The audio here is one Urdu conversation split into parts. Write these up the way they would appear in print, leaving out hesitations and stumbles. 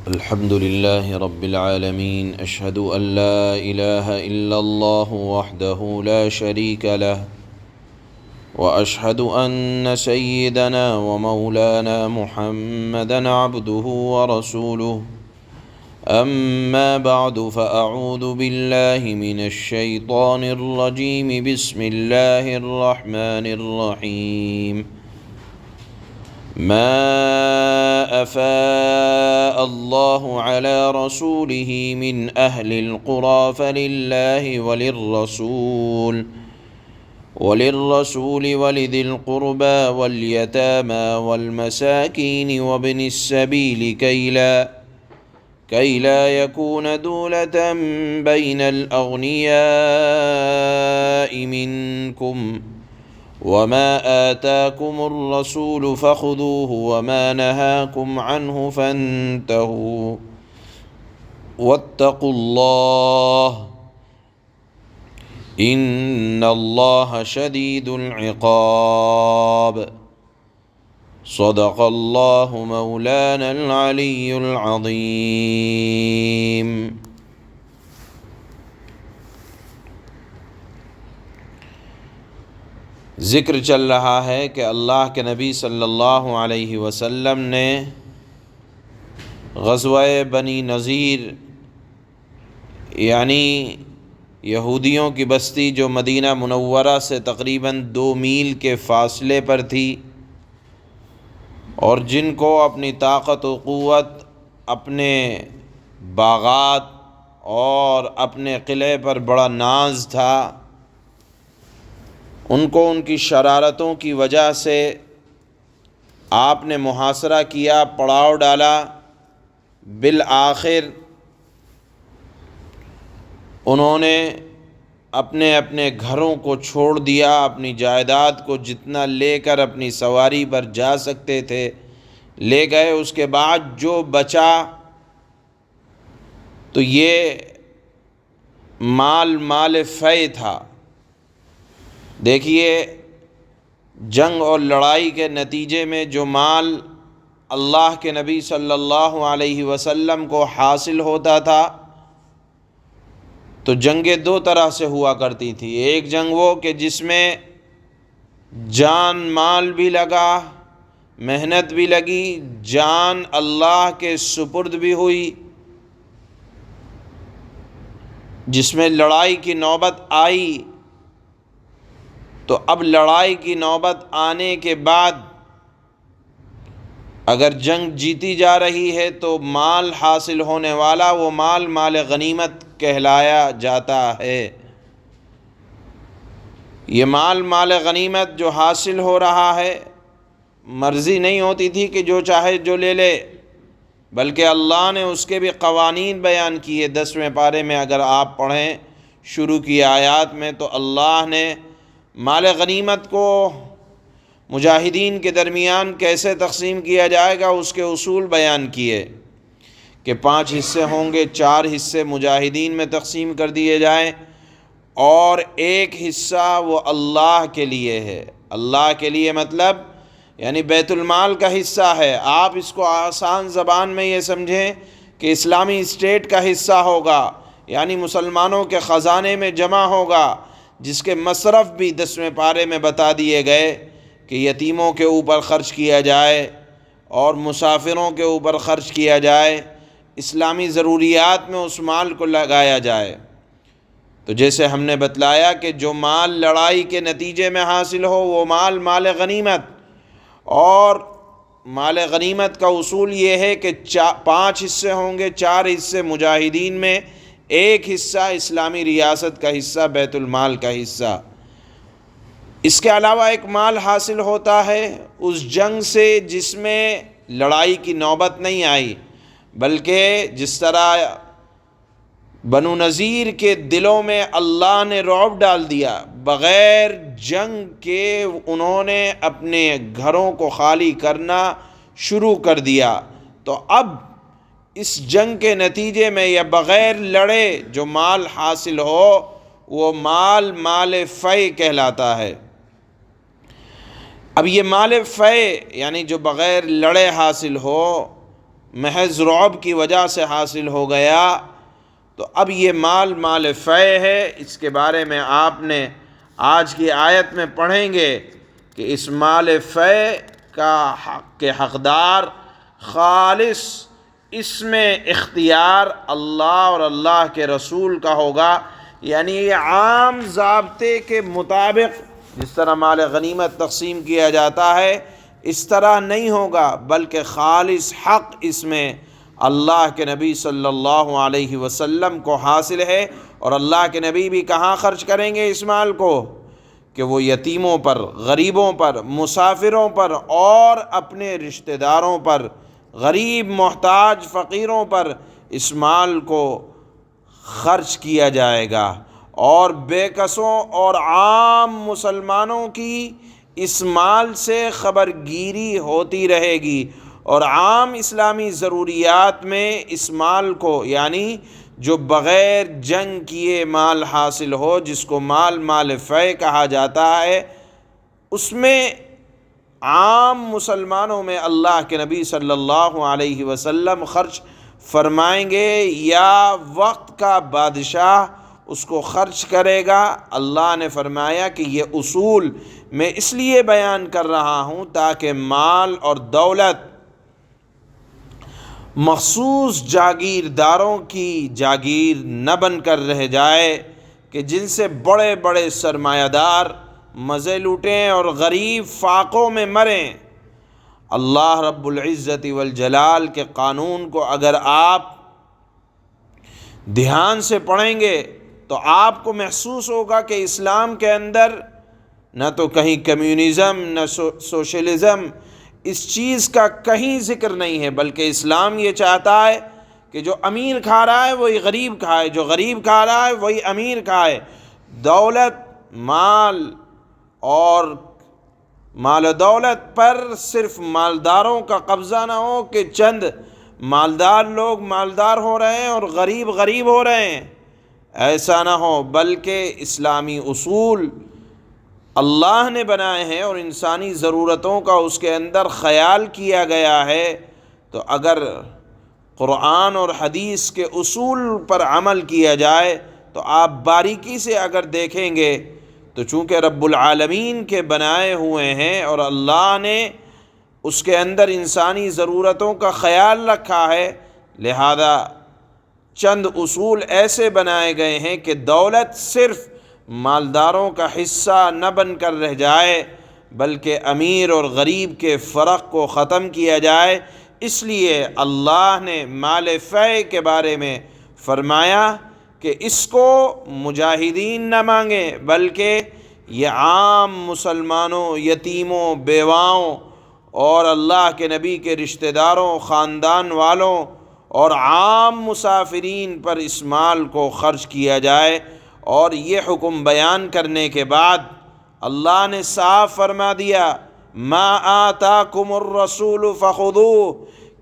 الحمد لله رب العالمين، أشهد أن لا إله إلا الله وحده لا شريك له، وأشهد أن سيدنا ومولانا محمدًا عبده ورسوله. أما بعد، فأعوذ بالله من الشيطان الرجيم. بسم الله الرحمن الرحيم. ما أفاء الله على رسوله من أهل القرى فلله وللرسول ولذي القربى واليتامى والمساكين وابن السبيل كي لا يكون دولة بين الأغنياء منكم. وما آتاكم الرسول فخذوه وما نهاكم عنه فانتهوا واتقوا الله إن الله شديد العقاب. صدق الله مولانا العلي العظيم. ذکر چل رہا ہے کہ اللہ کے نبی صلی اللہ علیہ وسلم نے غزوہ بنی نذیر یعنی یہودیوں کی بستی جو مدینہ منورہ سے تقریباً 2 میل کے فاصلے پر تھی، اور جن کو اپنی طاقت و قوت، اپنے باغات اور اپنے قلعے پر بڑا ناز تھا، ان کو ان کی شرارتوں کی وجہ سے آپ نے محاصرہ کیا، پڑاؤ ڈالا۔ بالآخر انہوں نے اپنے اپنے گھروں کو چھوڑ دیا، اپنی جائیداد کو جتنا لے کر اپنی سواری پر جا سکتے تھے لے گئے۔ اس کے بعد جو بچا تو یہ مال فے تھا۔ دیکھیے، جنگ اور لڑائی کے نتیجے میں جو مال اللہ کے نبی صلی اللہ علیہ وسلم کو حاصل ہوتا تھا، تو جنگیں 2 طرح سے ہوا کرتی تھی۔ ایک جنگ وہ کہ جس میں جان مال بھی لگا، محنت بھی لگی، جان اللہ کے سپرد بھی ہوئی، جس میں لڑائی کی نوبت آئی۔ تو اب لڑائی کی نوبت آنے کے بعد اگر جنگ جیتی جا رہی ہے تو مال حاصل ہونے والا وہ مال غنیمت کہلایا جاتا ہے۔ یہ مال غنیمت جو حاصل ہو رہا ہے، مرضی نہیں ہوتی تھی کہ جو چاہے جو لے لے، بلکہ اللہ نے اس کے بھی قوانین بیان کیے۔ 10ویں پارے میں اگر آپ پڑھیں شروع کی آیات میں، تو اللہ نے مال غنیمت کو مجاہدین کے درمیان کیسے تقسیم کیا جائے گا اس کے اصول بیان کیے کہ 5 حصے ہوں گے، 4 حصے مجاہدین میں تقسیم کر دیے جائیں، اور 1 حصہ وہ اللہ کے لیے ہے۔ اللہ کے لیے مطلب یعنی بیت المال کا حصہ ہے۔ آپ اس کو آسان زبان میں یہ سمجھیں کہ اسلامی اسٹیٹ کا حصہ ہوگا، یعنی مسلمانوں کے خزانے میں جمع ہوگا، جس کے مصرف بھی 10ویں پارے میں بتا دیے گئے کہ یتیموں کے اوپر خرچ کیا جائے اور مسافروں کے اوپر خرچ کیا جائے، اسلامی ضروریات میں اس مال کو لگایا جائے۔ تو جیسے ہم نے بتلایا کہ جو مال لڑائی کے نتیجے میں حاصل ہو وہ مال غنیمت، اور مال غنیمت کا اصول یہ ہے کہ 5 حصے ہوں گے، 4 حصے مجاہدین میں، 1 حصہ اسلامی ریاست کا حصہ، بیت المال کا حصہ۔ اس کے علاوہ ایک مال حاصل ہوتا ہے اس جنگ سے جس میں لڑائی کی نوبت نہیں آئی، بلکہ جس طرح بنو نذیر کے دلوں میں اللہ نے رعب ڈال دیا، بغیر جنگ کے انہوں نے اپنے گھروں کو خالی کرنا شروع کر دیا۔ تو اب اس جنگ کے نتیجے میں یا بغیر لڑے جو مال حاصل ہو وہ مال فے کہلاتا ہے۔ اب یہ مال فے یعنی جو بغیر لڑے حاصل ہو، محض رعب کی وجہ سے حاصل ہو گیا، تو اب یہ مال فے ہے۔ اس کے بارے میں آپ نے آج کی آیت میں پڑھیں گے کہ اس مال فے کا حق کے حقدار خالص اس میں اختیار اللہ اور اللہ کے رسول کا ہوگا، یعنی یہ عام ضابطے کے مطابق جس طرح مال غنیمت تقسیم کیا جاتا ہے اس طرح نہیں ہوگا، بلکہ خالص حق اس میں اللہ کے نبی صلی اللہ علیہ وسلم کو حاصل ہے۔ اور اللہ کے نبی بھی کہاں خرچ کریں گے اس مال کو؟ کہ وہ یتیموں پر، غریبوں پر، مسافروں پر اور اپنے رشتہ داروں پر، غریب محتاج فقیروں پر اس مال کو خرچ کیا جائے گا، اور بے کسوں اور عام مسلمانوں کی اس مال سے خبر گیری ہوتی رہے گی، اور عام اسلامی ضروریات میں اس مال کو، یعنی جو بغیر جنگ کیے مال حاصل ہو جس کو مال فے کہا جاتا ہے، اس میں عام مسلمانوں میں اللہ کے نبی صلی اللہ علیہ وسلم خرچ فرمائیں گے، یا وقت کا بادشاہ اس کو خرچ کرے گا۔ اللہ نے فرمایا کہ یہ اصول میں اس لیے بیان کر رہا ہوں تاکہ مال اور دولت مخصوص جاگیرداروں کی جاگیر نہ بن کر رہ جائے کہ جن سے بڑے بڑے سرمایہ دار مزے لوٹیں اور غریب فاقوں میں مریں۔ اللہ رب العزت والجلال کے قانون کو اگر آپ دھیان سے پڑھیں گے تو آپ کو محسوس ہوگا کہ اسلام کے اندر نہ تو کہیں کمیونزم نہ سوشلزم اس چیز کا کہیں ذکر نہیں ہے، بلکہ اسلام یہ چاہتا ہے کہ جو امیر کھا رہا ہے وہی غریب کھائے، جو غریب کھا رہا ہے وہی امیر کھائے۔ دولت، مال اور مال و دولت پر صرف مالداروں کا قبضہ نہ ہو کہ چند مالدار لوگ مالدار ہو رہے ہیں اور غریب غریب ہو رہے ہیں، ایسا نہ ہو، بلکہ اسلامی اصول اللہ نے بنائے ہیں اور انسانی ضرورتوں کا اس کے اندر خیال کیا گیا ہے۔ تو اگر قرآن اور حدیث کے اصول پر عمل کیا جائے تو آپ باریکی سے اگر دیکھیں گے تو چونکہ رب العالمین کے بنائے ہوئے ہیں اور اللہ نے اس کے اندر انسانی ضرورتوں کا خیال رکھا ہے، لہذا چند اصول ایسے بنائے گئے ہیں کہ دولت صرف مالداروں کا حصہ نہ بن کر رہ جائے، بلکہ امیر اور غریب کے فرق کو ختم کیا جائے۔ اس لیے اللہ نے مال فے کے بارے میں فرمایا کہ اس کو مجاہدین نہ مانگیں، بلکہ یہ عام مسلمانوں، یتیموں، بیواؤں اور اللہ کے نبی کے رشتہ داروں، خاندان والوں اور عام مسافرین پر اس مال کو خرچ کیا جائے۔ اور یہ حکم بیان کرنے کے بعد اللہ نے صاف فرما دیا ما آتاکم الرسول فخذوہ،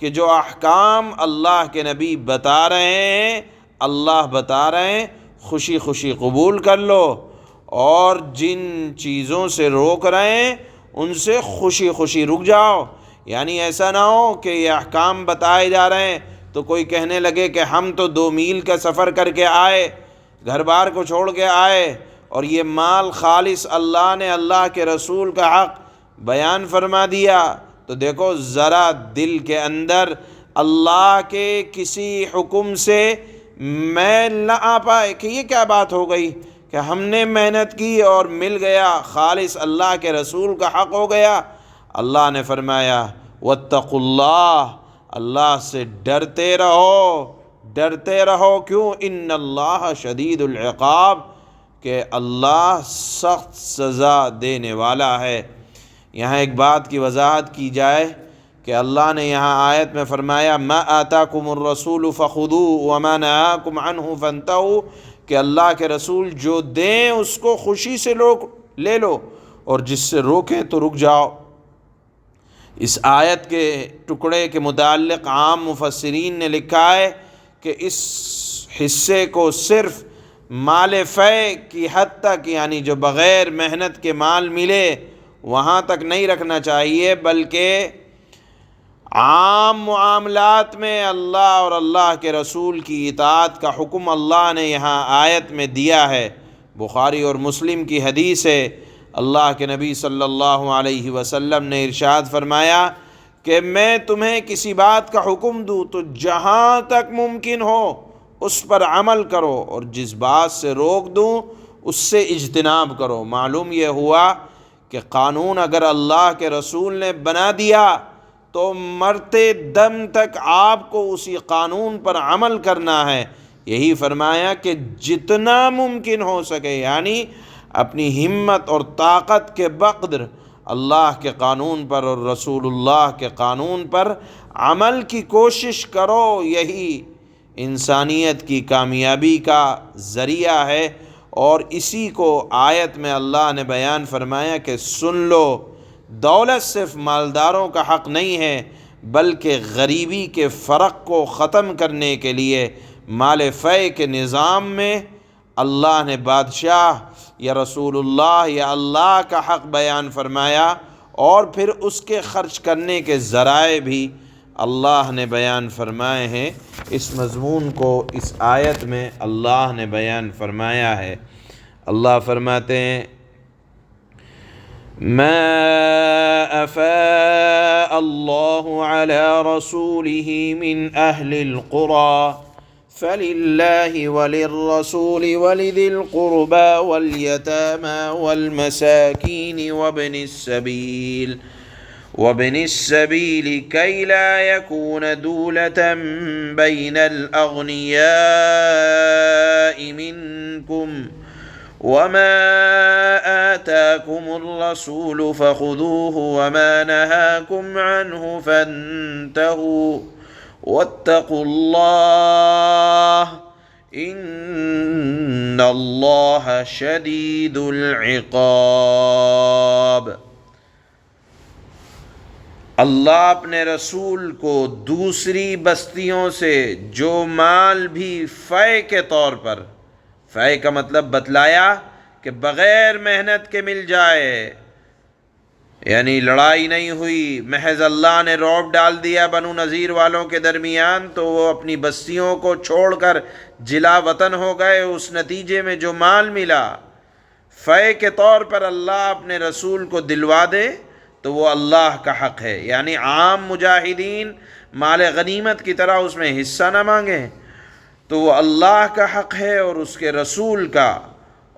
کہ جو احکام اللہ کے نبی بتا رہے ہیں، اللہ بتا رہے ہیں، خوشی خوشی قبول کر لو، اور جن چیزوں سے روک رہے ہیں ان سے خوشی خوشی رک جاؤ۔ یعنی ایسا نہ ہو کہ یہ احکام بتائے جا رہے ہیں تو کوئی کہنے لگے کہ ہم تو 2 میل کا سفر کر کے آئے، گھر بار کو چھوڑ کے آئے، اور یہ مال خالص اللہ نے اللہ کے رسول کا حق بیان فرما دیا، تو دیکھو ذرا دل کے اندر اللہ کے کسی حکم سے میل نہ آ پائے کہ یہ کیا بات ہو گئی کہ ہم نے محنت کی اور مل گیا، خالص اللہ کے رسول کا حق ہو گیا۔ اللہ نے فرمایا واتقوا اللہ، اللہ سے ڈرتے رہو، ڈرتے رہو۔ کیوں؟ ان اللہ شدید العقاب، کہ اللہ سخت سزا دینے والا ہے۔ یہاں ایک بات کی وضاحت کی جائے کہ اللہ نے یہاں آیت میں فرمایا ما آتاکم الرسول فخذوہ وما نہاکم عنہ فانتہوا، کہ اللہ کے رسول جو دیں اس کو خوشی سے لے لو اور جس سے روکیں تو رک جاؤ۔ اس آیت کے ٹکڑے کے متعلق عام مفسرین نے لکھا ہے کہ اس حصے کو صرف مال فے کی حد تک، یعنی جو بغیر محنت کے مال ملے وہاں تک نہیں رکھنا چاہیے، بلکہ عام معاملات میں اللہ اور اللہ کے رسول کی اطاعت کا حکم اللہ نے یہاں آیت میں دیا ہے۔ بخاری اور مسلم کی حدیث ہے، اللہ کے نبی صلی اللہ علیہ وسلم نے ارشاد فرمایا کہ میں تمہیں کسی بات کا حکم دوں تو جہاں تک ممکن ہو اس پر عمل کرو، اور جس بات سے روک دوں اس سے اجتناب کرو۔ معلوم یہ ہوا کہ قانون اگر اللہ کے رسول نے بنا دیا تو مرتے دم تک آپ کو اسی قانون پر عمل کرنا ہے۔ یہی فرمایا کہ جتنا ممکن ہو سکے، یعنی اپنی ہمت اور طاقت کے بقدر اللہ کے قانون پر اور رسول اللہ کے قانون پر عمل کی کوشش کرو۔ یہی انسانیت کی کامیابی کا ذریعہ ہے، اور اسی کو آیت میں اللہ نے بیان فرمایا کہ سن لو، دولت صرف مالداروں کا حق نہیں ہے، بلکہ غریبی کے فرق کو ختم کرنے کے لیے مال فے کے نظام میں اللہ نے بادشاہ یا رسول اللہ یا اللہ کا حق بیان فرمایا، اور پھر اس کے خرچ کرنے کے ذرائع بھی اللہ نے بیان فرمائے ہیں۔ اس مضمون کو اس آیت میں اللہ نے بیان فرمایا ہے۔ اللہ فرماتے ہیں ما افاء اللہ علی رسولہ من اہل القرى فللہ وللرسول ولذی القربى والیتامى والمساکین وابن السبیل کی لا یکون دولة بین الاغنیاء منکم وما آتاكم الرسول فخذوه وما نهاكم عنه فانتهوا واتقوا الله إن الله شديد العقاب۔ اللہ اپنے رسول کو دوسری بستیوں سے جو مال بھی فے کے طور پر، فے کا مطلب بتلایا کہ بغیر محنت کے مل جائے، یعنی لڑائی نہیں ہوئی، محض اللہ نے رعب ڈال دیا بنو نذیر والوں کے درمیان تو وہ اپنی بستیوں کو چھوڑ کر جلا وطن ہو گئے، اس نتیجے میں جو مال ملا فے کے طور پر اللہ اپنے رسول کو دلوا دے تو وہ اللہ کا حق ہے۔ یعنی عام مجاہدین مال غنیمت کی طرح اس میں حصہ نہ مانگیں، تو وہ اللہ کا حق ہے اور اس کے رسول کا،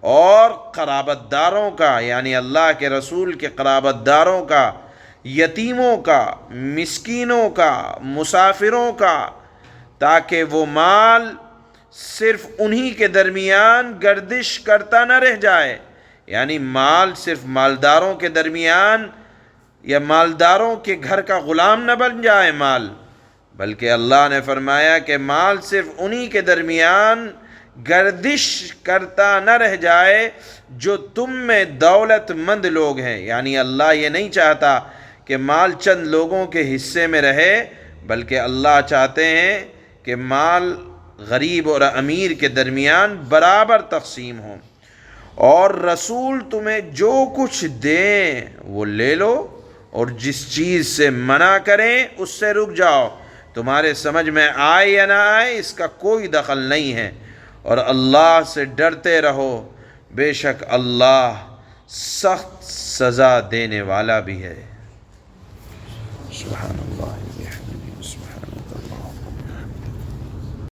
اور قرابت داروں کا، یعنی اللہ کے رسول کے قرابت داروں کا، یتیموں کا، مسکینوں کا، مسافروں کا، تاکہ وہ مال صرف انہی کے درمیان گردش کرتا نہ رہ جائے، یعنی مال صرف مالداروں کے درمیان یا مالداروں کے گھر کا غلام نہ بن جائے مال، بلکہ اللہ نے فرمایا کہ مال صرف انہی کے درمیان گردش کرتا نہ رہ جائے جو تم میں دولت مند لوگ ہیں۔ یعنی اللہ یہ نہیں چاہتا کہ مال چند لوگوں کے حصے میں رہے، بلکہ اللہ چاہتے ہیں کہ مال غریب اور امیر کے درمیان برابر تقسیم ہو، اور رسول تمہیں جو کچھ دیں وہ لے لو، اور جس چیز سے منع کریں اس سے رک جاؤ، تمہارے سمجھ میں آئے یا نہ آئے اس کا کوئی دخل نہیں ہے، اور اللہ سے ڈرتے رہو، بے شک اللہ سخت سزا دینے والا بھی ہے۔ سبحان اللہ۔